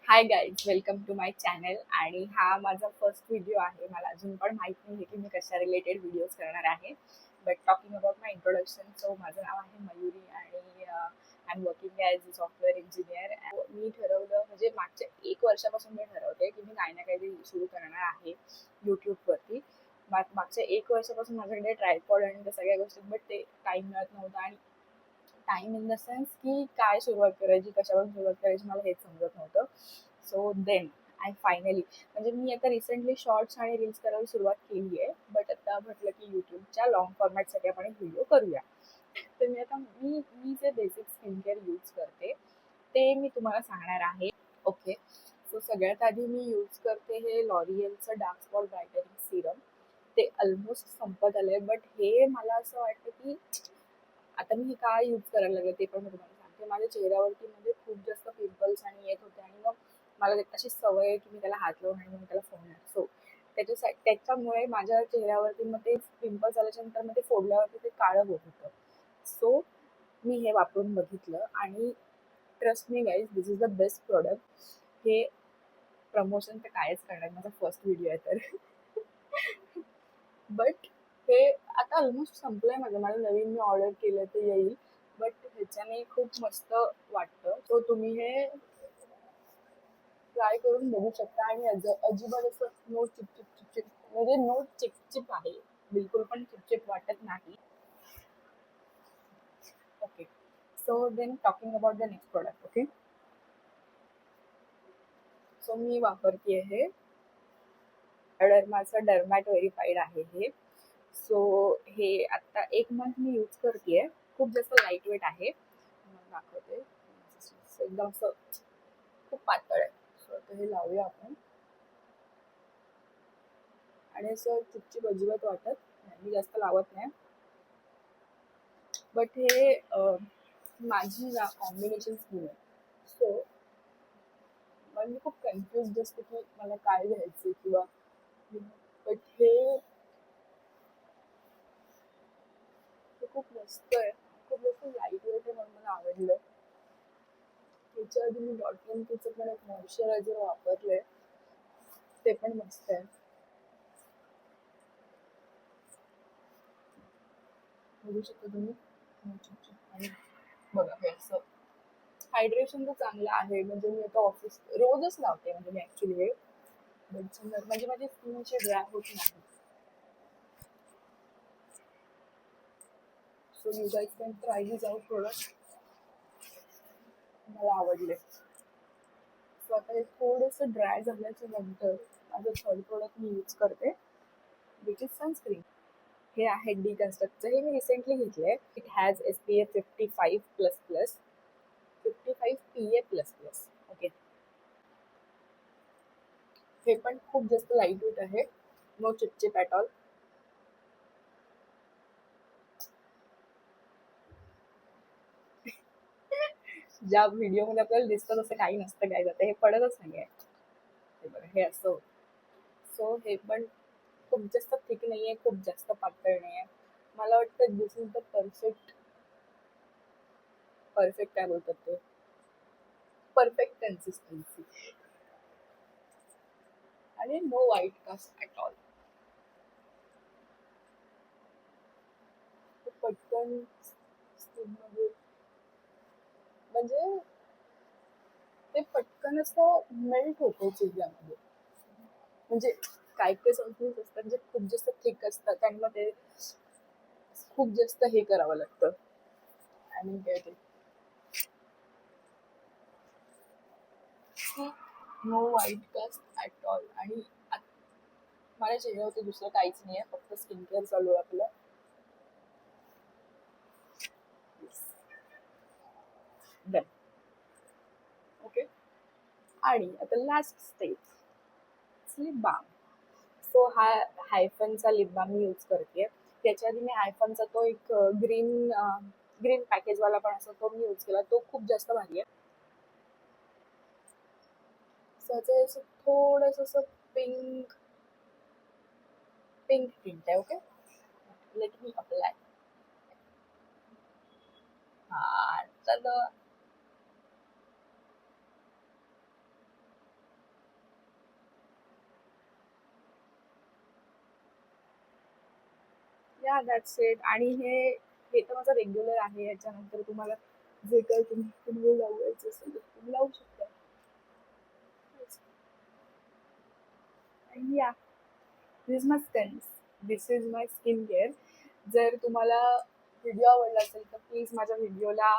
High guys, welcome to my channel. आणि हा माझा फर्स्ट व्हिडिओ आहे. मला अजून पण माहित नाही की मी कशा रिलेटेड व्हिडिओज करणार आहे. But talking about my introduction, so माझं नाव आहे मयुरी आणि I am working as a software engineer. मी ठरवलं, म्हणजे मागच्या 1 वर्षापासून मी ठरवते की मी काही ना काहीतरी सुरू करणार आहे यूट्यूबवरती. मागच्या 1 वर्षापासून माझ्याकडे ट्रायपॉड आणि त्या सगळ्या गोष्टी, बट ते टाईम मिळत नव्हता. आणि टाइम इन द सेन्स की काय सुरुवात करायची, कशावरून सुरुवात करायची, मला हेच समजत नव्हतं. सो देन आय फायनली, म्हणजे मी आता रिसेंटली शॉर्ट्स आणि रील्स करायला सुरुवात केली आहे. बट आता म्हटलं की यूट्यूबच्या लॉंग फॉर्मॅटसाठी आपण एक व्हिडिओ करूया. तर मी जे बेसिक स्किन केअर यूज करते ते मी तुम्हाला सांगणार आहे. ओके. सो सगळ्यात आधी मी यूज करते हे लॉरियलचं डार्क स्पॉट ब्रायटनिंग सिरम. ते ऑलमोस्ट संपत आलंय, बट हे मला असं वाटतं की आता मी हे काय यूज करायला लागले ते पण मी तुम्हाला सांगते. माझ्या चेहऱ्यावरती म्हणजे खूप जास्त पिंपल्स आणि येत होते, आणि मग मला अशी सवय आहे की मी त्याला हात लावून आणि मग त्याला फोडणार. सो त्याच्यामुळे माझ्या चेहऱ्यावरती मग ते पिंपल्स आल्याच्या नंतर मग ते फोडल्यावरती ते काळं होत होतं. सो मी हे वापरून बघितलं आणि trust me guys, this is the best product. हे प्रमोशन तर कायच करणार, माझा फर्स्ट व्हिडिओ आहे तर. बट हे आता ऑलमोस्ट संपलंय माझं. मला नवीन मी ऑर्डर केलं ते येईल. बट ह्याच्याने खूप मस्त वाटतं. सो तुम्ही हे ट्राय करून बघू शकता. आणि अजिबात असं नो चिपचिप चिपचिप, म्हणजे नो चिपचिप आहे, बिलकुल पण चिपचिप वाटत नाही. Okay. So then talking about the next product. Okay. So मी वापरते हे डर्माचं डर्मॅट व्हेरीफाईड आहे हे. सो हे आता 1 मंथ मी यूज करते. खूप जास्त लाईट वेट आहे. दाखवते. एकदम असं खूप पातळ आहे. सो आता हे लावूया आपण. आणि असं चिपचिप अजिबात वाटत नाही. मी जास्त लावत नाही. बट हे माझी ना कॉम्बिनेशन स्किन आहे. सो मला मी खूप कन्फ्युज असते की मला काय घ्यायचं किंवा. बट हे खूप मस्त आहे. खूप जास्त लाईट वेट आहे म्हणून मला आवडलं. त्याच्या आधी मी डॉट कॉमचं पण एक मॉइश्चरायझर वापरलंय. ते पण मस्त आहे. बघू शकता तुम्ही. आणि बघा हे असं हायड्रेशन तर चांगलं आहे. म्हणजे मी आता ऑफिस रोजच लावते, म्हणजे मी ऍक्च्युली हे. म्हणजे माझी स्किन अशी ड्राय होत नाही. So you guys can try this out product. मला आवडले. सो आता हे थोडंसं ड्राय झाल्याच्या नंतर माझं थर्ड प्रोडक्ट मी यूज करते, विच इज सनस्क्रीन. हे आहे डिकन्स्ट्रक्टचं. हे मी रिसेंटली घेतलंय. It has SPF 55++, 55 PA++. Okay. हे पण खूप जास्त लाईट वेट आहे. नो चिपचिप ॲट ऑल. ज्या व्हिडिओमध्ये आपल्याला दिसतं तसं काही नसतं. काय जातं हे पडतच नाही आहे. हे बघा हे असं. सो हे पण खूप जास्त थिक नाही आहे, खूप जास्त पातळ नाही आहे. मला वाटतं this is the perfect perfect काय बोलतात ते, परफेक्ट कन्सिस्टन्सी. आणि no white cast at all. पटकन स्किनमध्ये, म्हणजे ते पटकन असं मेल्ट होतं चेहऱ्यामध्ये. म्हणजे काही काही सनस्क्रीन्स असतात जे खूप जास्त थिक असतात आणि मग ते खूप जास्त हे करावं लागतं. आणि काय ते no white cast at all. आणि माझ्या चेहऱ्यावरती दुसरं काहीच नाही आहे, फक्त स्किन केअर चालू आहे आपलं. डन. ओके. आणि आता last stage, lip balm. So हा हायफनचा लिप बाम मी यूज करते. त्याच्या आधी मी हायफनचा तो एक ग्रीन ग्रीन पॅकेजवाला पण असतो, तो मी यूज केला. तो खूप जास्त भारी आहे. त्याचं असं थोडंसं असं पिंक पिंक टिंट आहे. ओके. Let me apply. हा. तर या दॅट्स इट. आणि हे हे तर माझं रेग्युलर आहे. याच्यानंतर तुम्हाला जे काही तुम्ही लावायचं असेल तर तुम्ही लावू शकता. आणि या this my skin this is my skin care. जर तुम्हाला व्हिडिओ आवडला असेल तर प्लीज माझ्या व्हिडिओला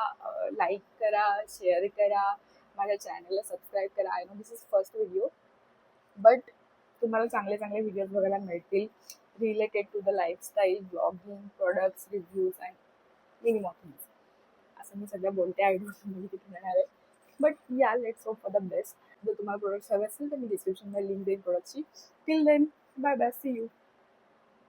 लाईक करा, शेअर करा, माझ्या चॅनलला सबस्क्राईब करा. I know this is first video, but तुम्हाला चांगले चांगले व्हिडिओज बघायला मिळतील related to the lifestyle, blogging, products, reviews and many more things. असं मी सध्या बोलते, आय डोंट नो किती मिळणार आहे. बट या let's hope for the best. जर तुम्हाला प्रोडक्ट्स हवे असेल तर मी डिस्क्रिप्शनमध्ये लिंक देईन प्रोडक्टची. Till then bye bye, see you.